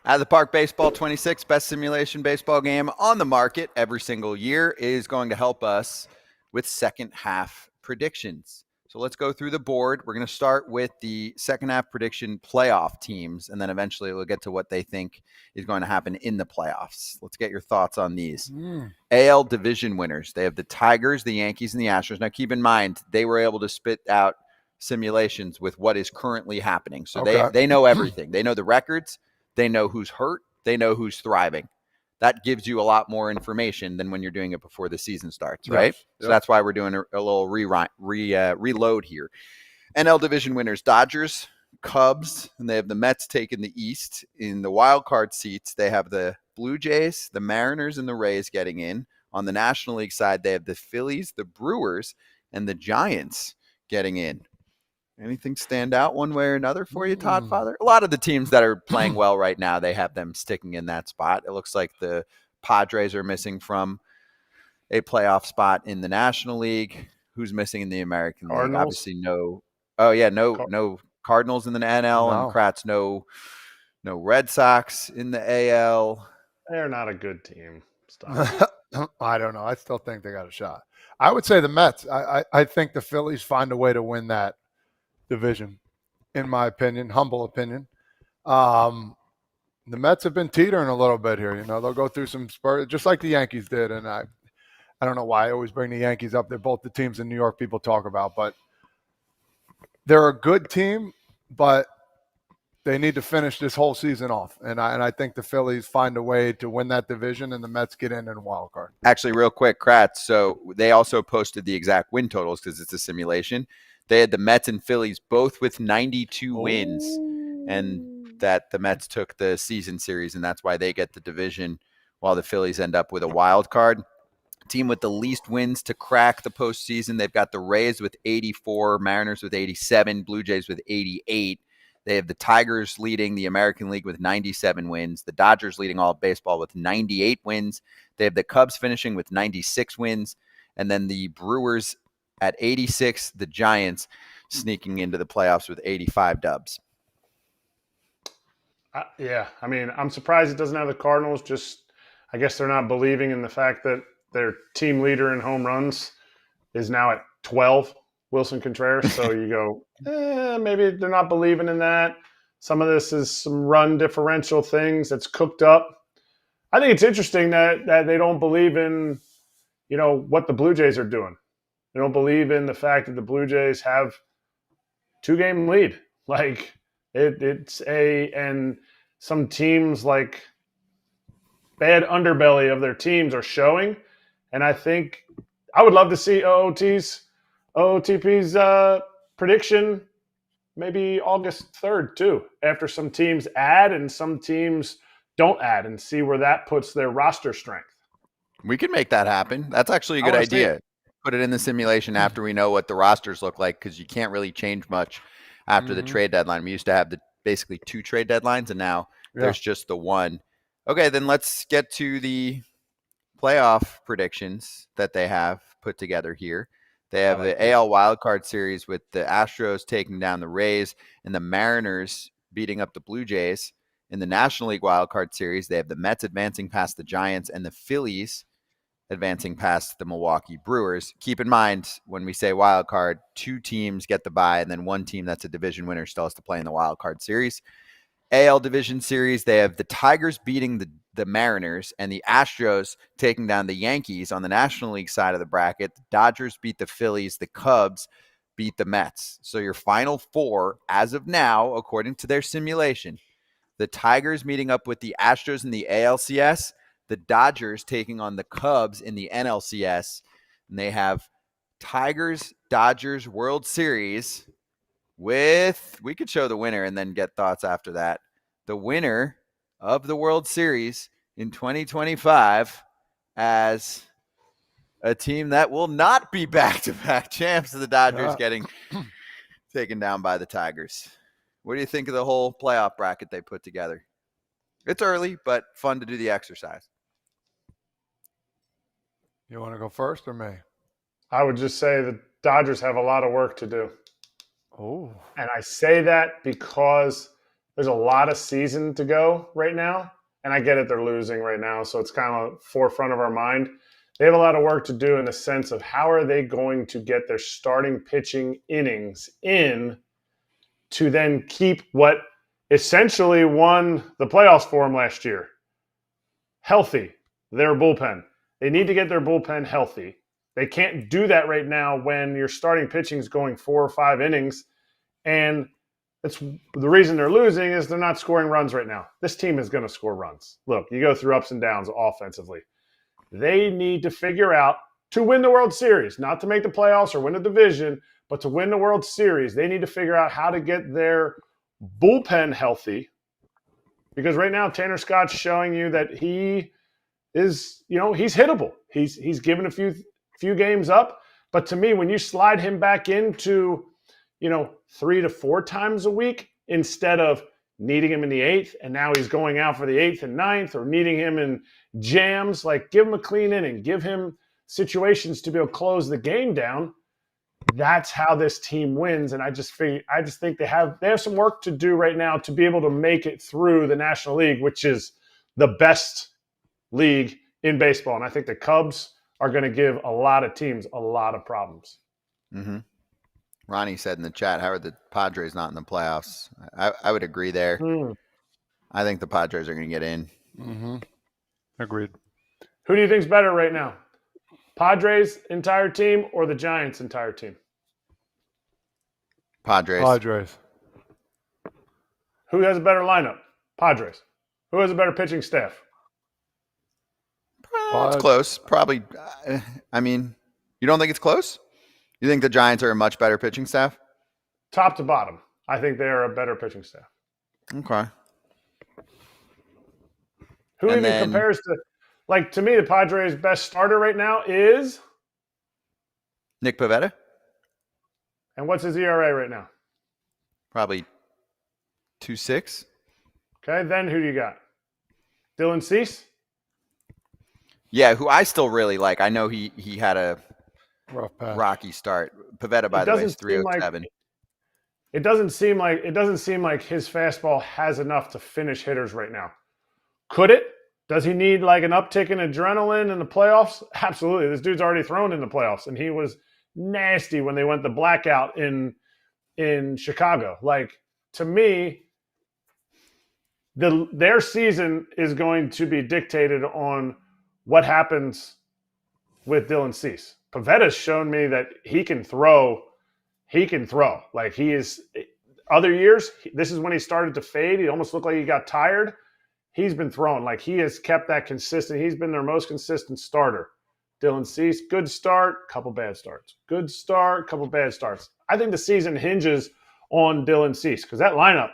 At the Park Baseball 26, best simulation baseball game on the market every single year, is going to help us with second half predictions. So let's go through the board. We're going to start with the second half prediction playoff teams, and then eventually we'll get to what they think is going to happen in the playoffs. Let's get your thoughts on these. AL division winners. They have the Tigers, the Yankees, and the Astros. Now keep in mind, they were able to spit out simulations with what is currently happening. So they know everything. They know the records. They know who's hurt. They know who's thriving. That gives you a lot more information than when you're doing it before the season starts, right? Yes. So that's why we're doing a little reload here. NL division winners, Dodgers, Cubs, and they have the Mets taking the East. In the wild card seats, they have the Blue Jays, the Mariners, and the Rays getting in. On the National League side, they have the Phillies, the Brewers, and the Giants getting in. Anything stand out one way or another for you, Todd Father? A lot of the teams that are playing well right now, they have them sticking in that spot. It looks like the Padres are missing from a playoff spot in the National League. Who's missing in the American League? Obviously, no. Oh yeah, no Cardinals in the NL, and Kratz, no Red Sox in the AL. They're not a good team. Stop. I don't know. I still think they got a shot. I would say the Mets. I think the Phillies find a way to win that division, in my opinion, humble opinion. The Mets have been teetering a little bit here. You know, they'll go through some spurts, just like the Yankees did. And I don't know why I always bring the Yankees up. They're both the teams in New York people talk about, but they're a good team, but they need to finish this whole season off. And I think the Phillies find a way to win that division, and the Mets get in wild card. Actually, real quick, Kratz. So they also posted the exact win totals because it's a simulation. They had the Mets and Phillies both with 92 wins, and that the Mets took the season series, and that's why they get the division, while the Phillies end up with a wild card. Team with the least wins to crack the postseason, they've got the Rays with 84, Mariners with 87, Blue Jays with 88. They have the Tigers leading the American League with 97 wins, the Dodgers leading all of baseball with 98 wins. They have the Cubs finishing with 96 wins, and then the Brewers at 86, the Giants sneaking into the playoffs with 85 dubs. Yeah, I mean, I'm surprised it doesn't have the Cardinals. Just, I guess they're not believing in the fact that their team leader in home runs is now at 12, Wilson Contreras. So you go, maybe they're not believing in that. Some of this is some run differential things that's cooked up. I think it's interesting that they don't believe in, what the Blue Jays are doing. They don't believe in the fact that the Blue Jays have 2-game lead. Like and some teams, like, bad underbelly of their teams are showing. And I think I would love to see OOTP's prediction maybe August 3rd too, after some teams add and some teams don't add, and see where that puts their roster strength. We could make that happen. That's actually a good idea. Put it in the simulation after we know what the rosters look like, because you can't really change much after the trade deadline. We used to have basically 2 trade deadlines, and now there's just the one. Okay, then let's get to the playoff predictions that they have put together here. They have the AL wildcard series with the Astros taking down the Rays and the Mariners beating up the Blue Jays. In the National League wildcard series, they have the Mets advancing past the Giants and the Phillies advancing past the Milwaukee Brewers. Keep in mind, when we say wild card, 2 teams get the bye, and then 1 team that's a division winner still has to play in the wild card series. AL division series, they have the Tigers beating the Mariners and the Astros taking down the Yankees. On the National League side of the bracket, the Dodgers beat the Phillies, the Cubs beat the Mets. So your final 4, as of now, according to their simulation, the Tigers meeting up with the Astros in the ALCS, the Dodgers taking on the Cubs in the NLCS, and they have Tigers-Dodgers World Series with, we could show the winner and then get thoughts after that. The winner of the World Series in 2025 as a team that will not be back-to-back champs of the Dodgers getting taken down by the Tigers. What do you think of the whole playoff bracket they put together? It's early, but fun to do the exercise. You want to go first or me? I would just say the Dodgers have a lot of work to do. Oh. And I say that because there's a lot of season to go right now. And I get it, they're losing right now, so it's kind of forefront of our mind. They have a lot of work to do in the sense of how are they going to get their starting pitching innings in to then keep what essentially won the playoffs for them last year healthy, their bullpen. They need to get their bullpen healthy. They can't do that right now when your starting pitching is going 4 or 5 innings. And it's the reason they're losing is they're not scoring runs right now. This team is going to score runs. Look, you go through ups and downs offensively. They need to figure out to win the World Series, not to make the playoffs or win a division, but to win the World Series. They need to figure out how to get their bullpen healthy. Because right now, Tanner Scott's showing you that he is, he's hittable. He's given a few games up. But to me, when you slide him back into, 3 to 4 times a week instead of needing him in the 8th, and now he's going out for the 8th and 9th, or needing him in jams, like give him a clean inning, give him situations to be able to close the game down. That's how this team wins. And I just think they have some work to do right now to be able to make it through the National League, which is the best league in baseball. And I think the Cubs are going to give a lot of teams a lot of problems. Mm-hmm. Ronnie said in the chat, how are the Padres not in the playoffs? I would agree there. I think the Padres are going to get in. Mm-hmm. Agreed. Who do you think's better right now? Padres entire team or the Giants entire team? Padres. Who has a better lineup? Padres. Who has a better pitching staff? It's close. Probably. I mean, you don't think it's close? You think the Giants are a much better pitching staff? Top to bottom, I think they are a better pitching staff. Okay. Who even compares to, to me, the Padres' best starter right now is? Nick Pivetta. And what's his ERA right now? Probably 2.6. Okay, then who do you got? Dylan Cease? Yeah, who I still really like. I know he had a rocky start. Pivetta, by the way, is 3.07. It doesn't seem like his fastball has enough to finish hitters right now. Could it? Does he need an uptick in adrenaline in the playoffs? Absolutely. This dude's already thrown in the playoffs, and he was nasty when they went the blackout in Chicago. To me, their season is going to be dictated on what happens with Dylan Cease. Pavetta's shown me that he can throw. He can throw. He is. Other years, this is when he started to fade. He almost looked like he got tired. He's been throwing. He has kept that consistent. He's been their most consistent starter. Dylan Cease, good start, couple bad starts. Good start, couple bad starts. I think the season hinges on Dylan Cease because that lineup,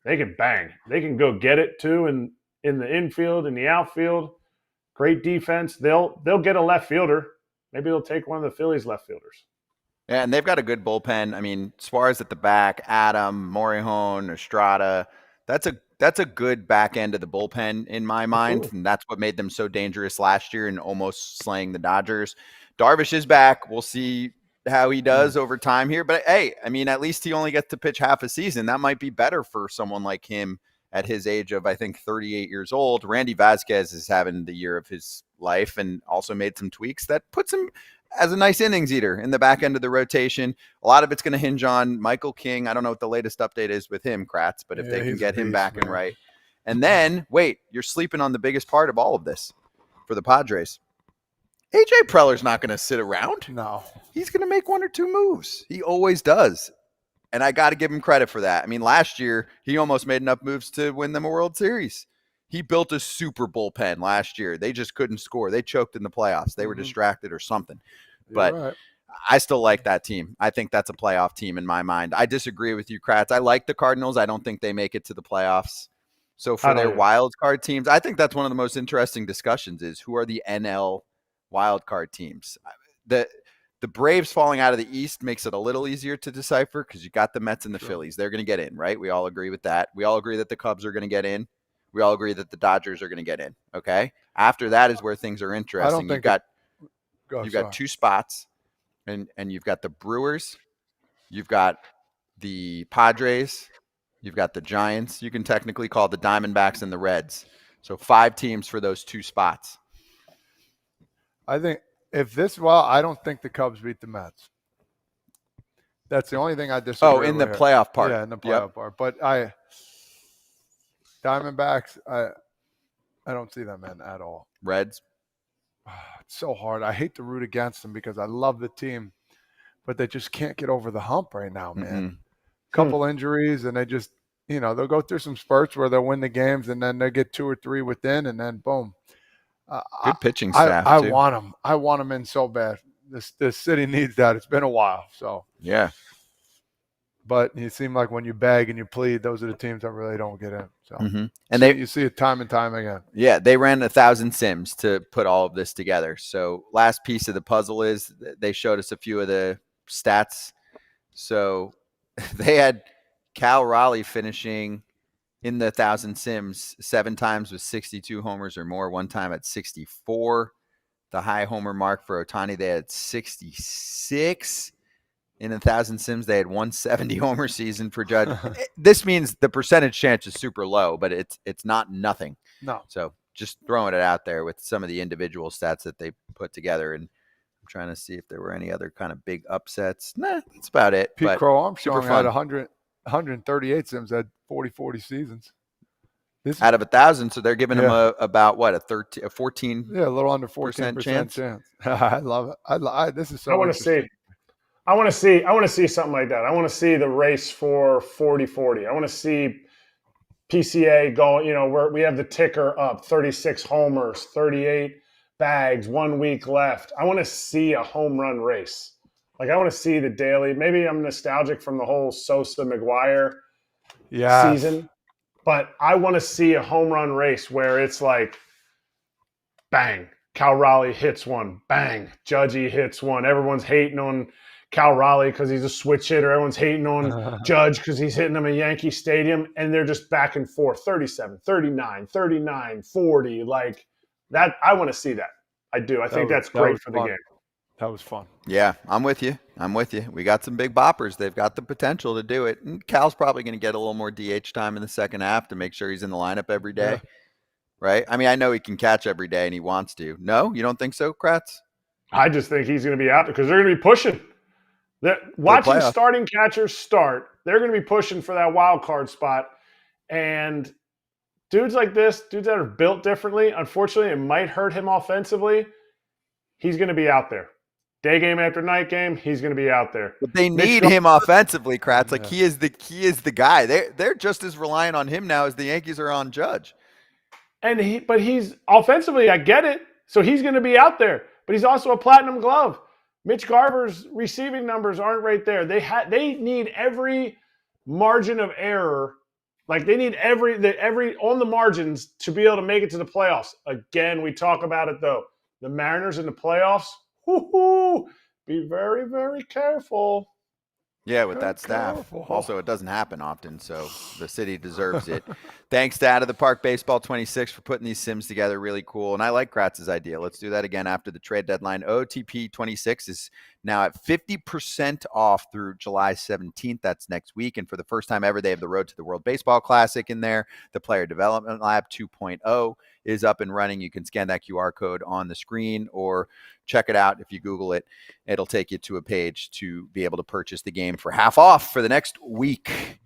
they can bang. They can go get it too in the infield, in the outfield. Great defense. They'll get a left fielder. Maybe they'll take one of the Phillies left fielders. Yeah, and they've got a good bullpen. I mean, Suarez at the back, Adam, Morihone, Estrada. That's a good back end of the bullpen in my mind, and that's what made them so dangerous last year and almost slaying the Dodgers. Darvish is back. We'll see how he does over time here. But, hey, I mean, at least he only gets to pitch half a season. That might be better for someone like him at his age of, I think, 38 years old. Randy Vasquez is having the year of his life and also made some tweaks that puts him as a nice innings eater in the back end of the rotation. A lot of it's going to hinge on Michael King. I don't know what the latest update is with him, Kratz, but if they can get him back and right. And then, wait, you're sleeping on the biggest part of all of this for the Padres. AJ Preller's not going to sit around. No. He's going to make 1 or 2 moves. He always does. And I got to give him credit for that. I mean, last year, he almost made enough moves to win them a World Series. He built a super bullpen last year. They just couldn't score. They choked in the playoffs. They were distracted or something. But I still like that team. I think that's a playoff team in my mind. I disagree with you, Kratz. I like the Cardinals. I don't think they make it to the playoffs. So for their wild card teams, I think that's one of the most interesting discussions is who are the NL wild card teams. The Braves falling out of the East makes it a little easier to decipher because you got the Mets and the Phillies. They're going to get in, right? We all agree with that. We all agree that the Cubs are going to get in. We all agree that the Dodgers are going to get in. Okay. After that is where things are interesting. You've got 2 spots, and you've got the Brewers, you've got the Padres, You've got the Giants. You can technically call the Diamondbacks and the Reds. So 5 teams for those 2 spots. I think I don't think the Cubs beat the Mets. That's the only thing I disagree with. Oh, in the playoff part. Yeah, in the playoff part. But Diamondbacks, I don't see them in at all. Reds. It's so hard. I hate to root against them because I love the team, but they just can't get over the hump right now, man. Couple injuries, and they just, they'll go through some spurts where they'll win the games, and then they get 2 or 3 within, and then boom. Good pitching staff. I too. want them. I want them in so bad. This city needs that. It's been a while, so yeah. But it seems like when you beg and you plead, those are the teams that really don't get in. So, and you see it time and time again. Yeah, they ran 1,000 sims to put all of this together. So last piece of the puzzle is they showed us a few of the stats. So they had Cal Raleigh finishing in the 1,000 sims 7 times with 62 homers or more, 1 time at 64. The high homer mark for Ohtani, they had 66. In 1,000 sims, they had 170 homer season for Judge. This means the percentage chance is super low, but it's not nothing. No. So just throwing it out there with some of the individual stats that they put together. And I'm trying to see if there were any other kind of big upsets. Nah, that's about it. Pete Crow Armstrong had 138 sims, had 40 seasons. Out of 1,000, so they're giving him about what, a 14? Yeah, a little under 14% chance. I love it. This is so. I want to see. I want to see something like that. I want to see the race for 40-40. I want to see PCA go, we have the ticker up, 36 homers, 38 bags, 1 week left. I want to see a home run race. Like, I want to see the daily. Maybe I'm nostalgic from the whole Sosa McGuire season, but I want to see a home run race where it's like, bang, Cal Raleigh hits one, bang, Judgy hits one. Everyone's hating on Cal Raleigh because he's a switch hitter. Everyone's hating on Judge because he's hitting them in Yankee Stadium, and they're just back and forth, 37, 39, 39, 40. Like that, I want to see that. I do. I think that's great for the game. That was fun. Yeah, I'm with you. We got some big boppers. They've got the potential to do it. And Cal's probably going to get a little more DH time in the second half to make sure he's in the lineup every day. Yeah. Right? I mean, I know he can catch every day and he wants to. No, you don't think so, Kratz? I just think he's going to be out there because they're going to be pushing. Watching starting catchers start, they're going to be pushing for that wild card spot. And dudes like this, dudes that are built differently, unfortunately, it might hurt him offensively. He's going to be out there. Day game after night game, he's going to be out there. But they need him offensively, Kratz. Like he is the guy. They're just as reliant on him now as the Yankees are on Judge. But he's offensively, I get it. So he's going to be out there. But he's also a platinum glove. Mitch Garver's receiving numbers aren't right there. They need every margin of error. Like they need every on the margins to be able to make it to the playoffs. Again, we talk about it though. The Mariners in the playoffs. Be very, very careful. Yeah, with that staff. Also, it doesn't happen often, so the city deserves it. Thanks to Out of the Park Baseball 26 for putting these sims together. Really cool. And I like Kratz's idea. Let's do that again after the trade deadline. OTP 26 is now at 50% off through July 17th. That's next week. And for the first time ever, they have the Road to the World Baseball Classic in there. The Player Development Lab 2.0 is up and running. You can scan that QR code on the screen or check it out. If you Google it, it'll take you to a page to be able to purchase the game for half off for the next week.